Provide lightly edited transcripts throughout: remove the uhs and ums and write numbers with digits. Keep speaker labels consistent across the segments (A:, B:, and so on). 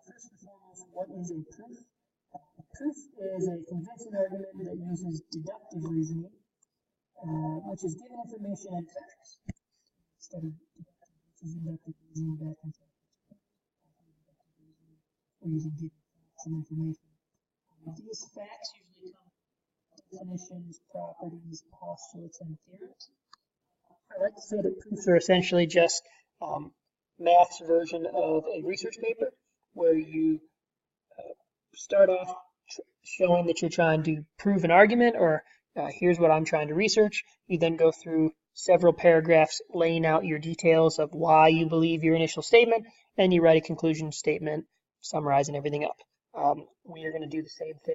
A: First and foremost, what is a proof? A proof is a convincing argument that uses deductive reasoning, which is given information and facts. Study deductive reasoning back in or using given facts and information. These facts usually come from definitions, properties, postulates, and theorems. I like to say that proofs are essentially just math's version of a research paper, where you start off showing that you're trying to prove an argument, or here's what I'm trying to research. You then go through several paragraphs laying out your details of why you believe your initial statement, and you write a conclusion statement summarizing everything up. We are going to do the same thing,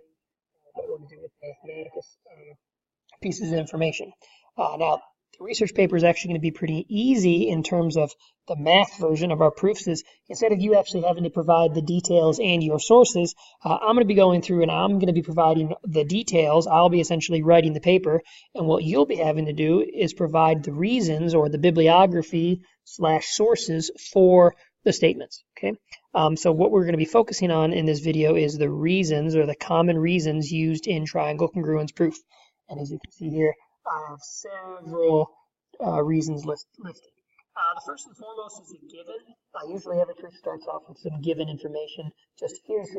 A: but we're going to do with mathematical pieces of information. Now, the research paper is actually going to be pretty easy in terms of the math version of our proofs. Is instead of you actually having to provide the details and your sources, I'm going to be going through and I'm going to be providing the details. I'll be essentially writing the paper, and what you'll be having to do is provide the reasons or the bibliography / sources for the statements. Okay. So what we're going to be focusing on in this video is the reasons, or the common reasons used in triangle congruence proof. And as you can see here, I have several reasons listed. The first and foremost is a given. Usually every proof starts off with some given information. Just here's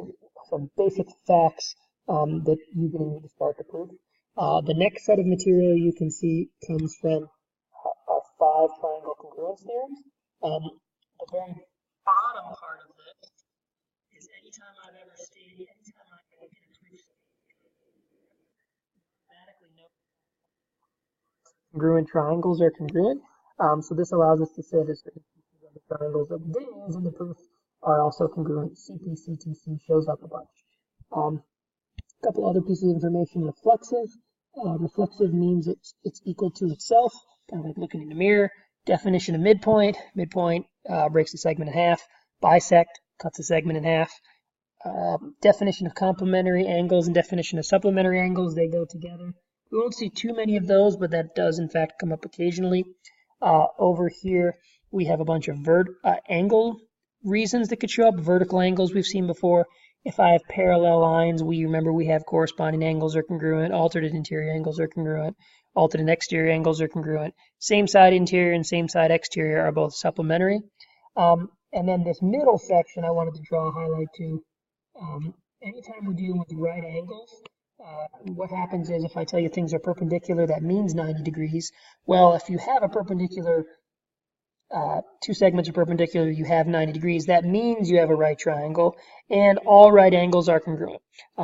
A: some basic facts that you're going to need to start the proof. The next set of material you can see comes from our 5 triangle congruence theorems. The very bottom part of this is anytime I've ever stated, anytime I look at a proof, automatically know congruent triangles are congruent. So this allows us to say that certain pieces of the triangles that we didn't use in the proof are also congruent. CP/CTC shows up a bunch. A couple other pieces of information. Reflexive. Reflexive means it's equal to itself, kind of like looking in the mirror. Definition of midpoint. Midpoint breaks the segment in half. Bisect cuts a segment in half. Definition of complementary angles and definition of supplementary angles, they go together. We won't see too many of those, but that does in fact come up occasionally. Over here, we have a bunch of angle reasons that could show up. Vertical angles we've seen before. If I have parallel lines, we have corresponding angles are congruent. Alternate interior angles are congruent. Alternate exterior angles are congruent. Same side interior and same side exterior are both supplementary. And then this middle section I wanted to draw a highlight to. Anytime we're dealing with right angles, what happens is if I tell you things are perpendicular, that means 90 degrees. Well, if you have a perpendicular, 2 segments are perpendicular, you have 90 degrees, that means you have a right triangle, and all right angles are congruent.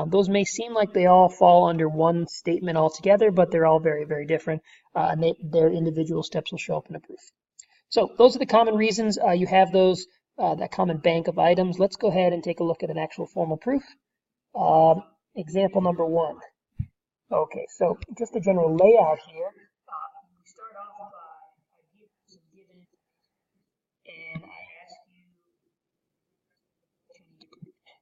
A: Those may seem like they all fall under one statement altogether, but they're all very, very different, and their individual steps will show up in a proof. So those are the common reasons. You have those, that common bank of items. Let's go ahead and take a look at an actual formal proof. Example number 1. Okay, so just a general layout here. We start off by I give some given, and I ask you.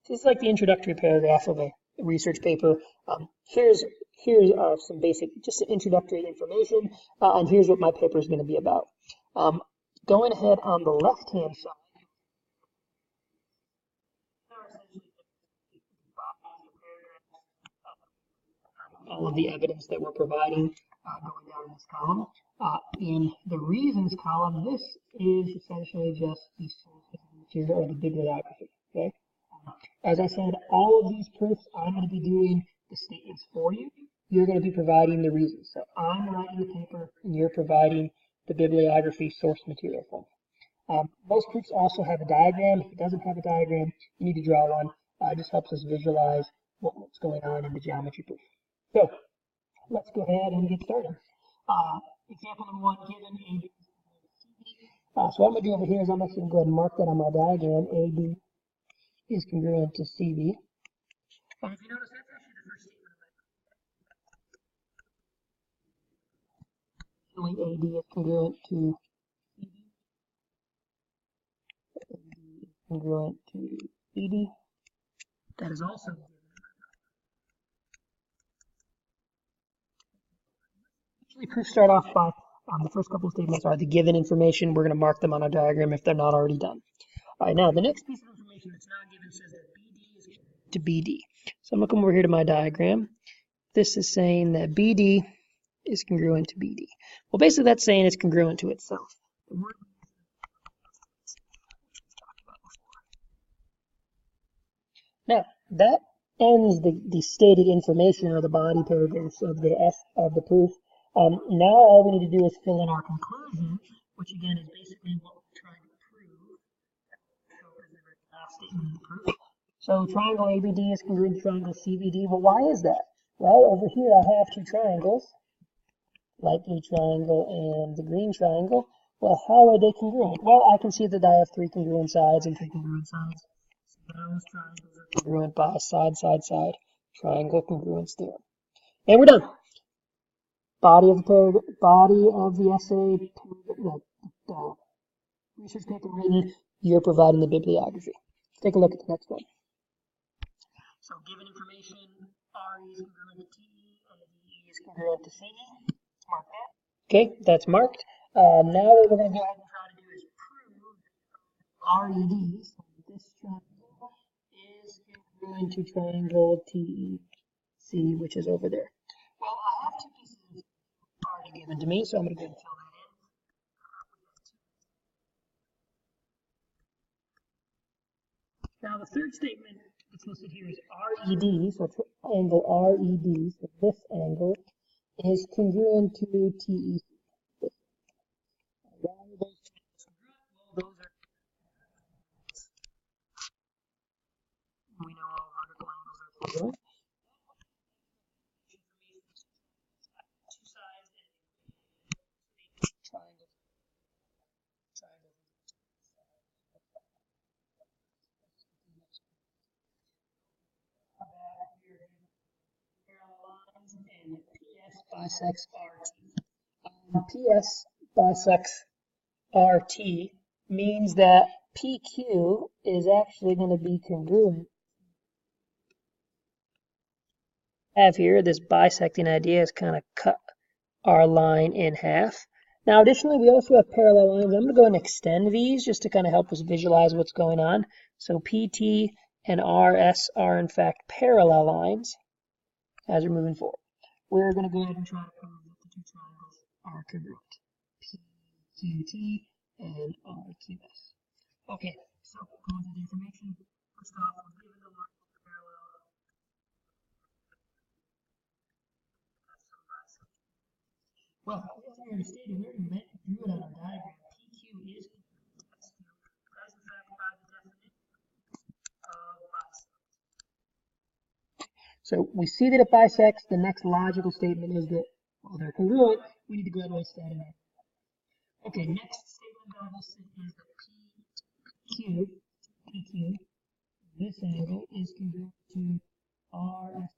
A: This is like the introductory paragraph of a research paper. Here's some basic, just introductory information, and here's what my paper is going to be about. Going ahead on the left-hand side. All of the evidence that we're providing going down this column. In the reasons column, this is essentially just the source of the material or the bibliography. Okay. As I said, all of these proofs, I'm going to be doing the statements for you. You're going to be providing the reasons. So I'm writing the paper, and you're providing the bibliography source material for me. Most proofs also have a diagram. If it doesn't have a diagram, you need to draw one. It just helps us visualize what's going on in the geometry proof. So let's go ahead and get started. Example number 1, given AB. So what I'm going to do over here is I'm actually going to go ahead and mark that on my diagram. AB is congruent to CB. And if you notice, that's actually the first statement of my AD is congruent to CB. AD is congruent to CD. That is also usually proofs start off by the first couple of statements are the given information. We're going to mark them on a diagram if they're not already done. All right, now the next piece of information that's not given says that BD is to BD. So I'm going to come over here to my diagram. This is saying that BD is congruent to BD. Well, basically that's saying it's congruent to itself. Now, that ends the stated information or the body paragraphs of the proof. Now all we need to do is fill in our conclusion, which again is basically what we're trying to prove. Last statement of the proof. So triangle ABD is congruent to triangle CBD. Well, why is that? Well, over here I have two triangles, light blue triangle and the green triangle. Well, how are they congruent? Well, I can see that I have three congruent sides and three congruent sides. So those triangles are congruent by side, side, side. Triangle congruence theorem. And we're done. Body of the essay, research paper written, you're providing the bibliography. Let's take a look at the next one. So given information, RE is congruent to TE and DE is congruent to CE. Mark that. Okay, that's marked. Now what we're going to go ahead and try to do is prove RED. So this triangle is congruent to triangle TEC, which is over there. Well, I have two pieces already given to me, so I'm going to go ahead and fill that in. Now the third statement that's listed here is RED, so angle RED, so this angle is congruent to TEC. Why are those congruent? Well, those are, we know all vertical angles are congruent. Two sides and triangle. And PS bisects RT. PS bisects RT means that PQ is actually going to be congruent. Have here, this bisecting idea is kind of cut our line in half. Now, additionally, we also have parallel lines. I'm going to go and extend these just to kind of help us visualize what's going on. So PT and RS are, in fact, parallel lines as we're moving forward. We're going to go ahead and try to prove that the two triangles are congruent. PQT and RQS. Okay, so going to the information. First off, given the line parallel. Well, as we already stated, we already drew it on our diagram. PQ is as in fact by the definition of bisect. So we see that it bisects. The next logical statement is that, well, they're congruent. We need to go ahead and write that in there. Okay, next statement that I listed is that PQ, this angle is congruent to RS.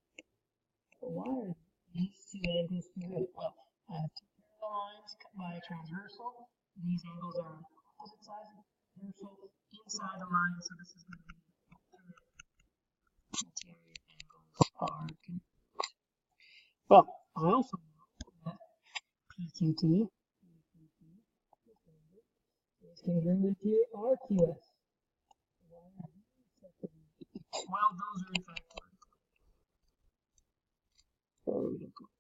A: Why are these two angles congruent? Well, I have two parallel lines cut by a transversal. These angles are on opposite sides of the transversal inside the line, so this is going to be interior angles are congruent. Well, I also know that PQT is congruent to RQS. Well, those are in fact vertical.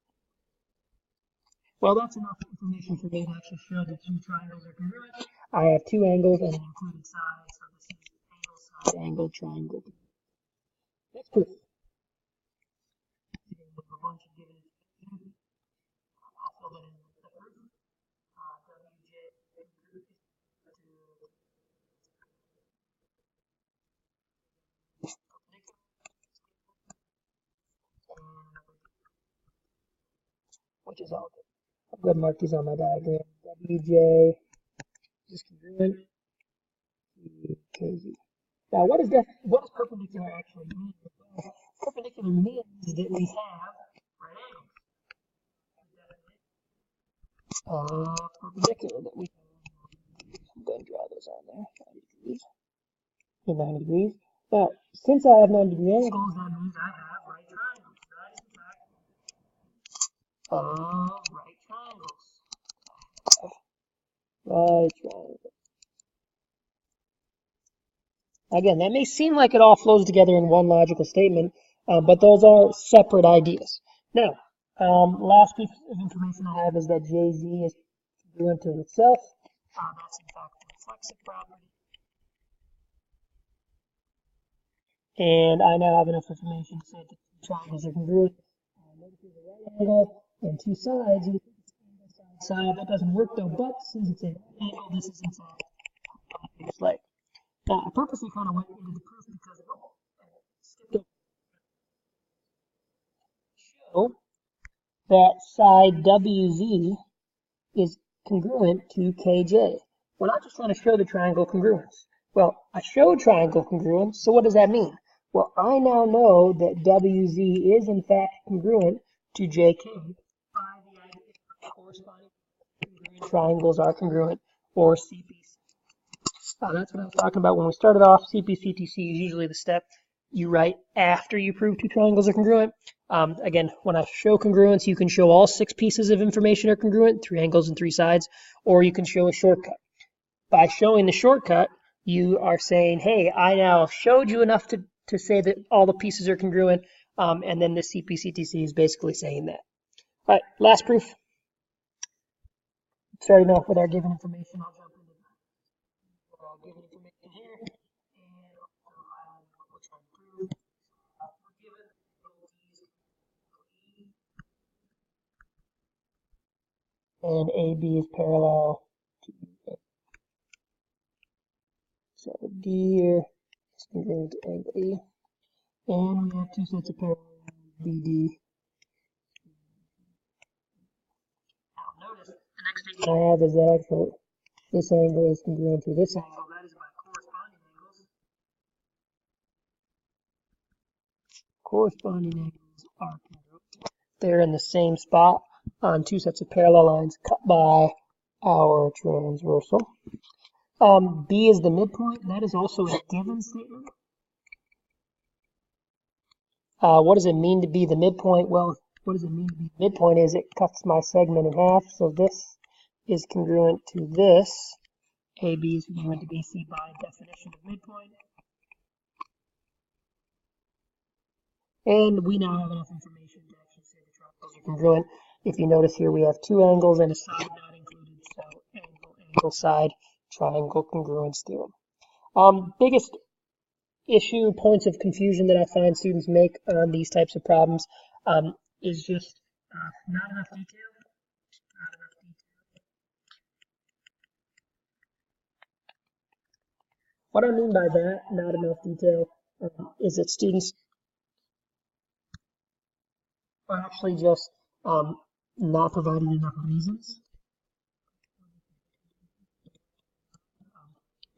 A: Well, that's enough information for me to actually show that two triangles are congruent. I have two angles and an included side, so this is angle, side, angle, triangle. Next proof. A bunch of given information. I'll fill that in the proof. Which is all good. I'm going to mark these on my diagram. WJ is congruent. KZ. Now, what does perpendicular actually mean? Well, perpendicular means that we have right angles. Perpendicular that we have. I'm going to draw those on there. 90 degrees. Now, since I have 90-degree angles, that means I have right triangles. That is in fact right triangles. Right triangles. Again, that may seem like it all flows together in one logical statement, but those are separate ideas. Now, last piece of information I have is that JZ is congruent to itself. That's in fact the reflexive property. And I now have enough information to say that the triangles are congruent. Notice there's a right angle and two sides. You think it's angle side. That doesn't work though, but since it's a right angle, this is in fact just like. Now, I purposely kind of went into the proof because of skipped over. Show that side WZ is congruent to KJ. We're not just trying to show the triangle congruence. Well, I showed triangle congruence, so what does that mean? Well, I now know that WZ is in fact congruent to JK by the idea that corresponding triangles are congruent, or CPC. That's what I was talking about when we started off. CPCTC is usually the step you write after you prove two triangles are congruent. Again, when I show congruence, you can show all 6 pieces of information are congruent, 3 angles and 3 sides, or you can show a shortcut. By showing the shortcut, you are saying, hey, I now showed you enough to say that all the pieces are congruent, and then the CPCTC is basically saying that. All right, last proof. Starting off with our given information, I'll jump into our given information here, and I'll highlight what we're trying to prove. We're given and AB is parallel to A. So D here is congruent to angle E. And we have 2 sets of parallel lines, BD. Now notice, the next thing I have is that actually this angle is congruent to this angle. That is my corresponding angles. Corresponding angles are congruent. They're in the same spot on 2 sets of parallel lines cut by our transversal. B is the midpoint. That is also a given statement. What does it mean to be the midpoint? Well, what does it mean to be the midpoint is it cuts my segment in half. So this is congruent to this. AB is congruent to BC by definition of midpoint. And we now have enough information to actually say the triangles are congruent. If you notice here, we have 2 angles and a side not included. So angle, side, triangle congruence theorem. Biggest issue, points of confusion that I find students make on these types of problems is just not enough detail. What I mean by that, not enough detail, is that students are actually just not providing enough reasons.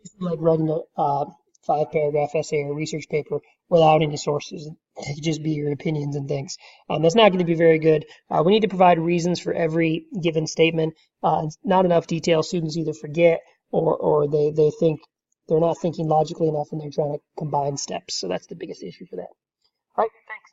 A: It's like writing a 5-paragraph essay or research paper without any sources. It could just be your opinions and things. That's not going to be very good. We need to provide reasons for every given statement. Not enough detail. Students either forget or they think they're not thinking logically enough and they're trying to combine steps. So that's the biggest issue for that. All right, thanks.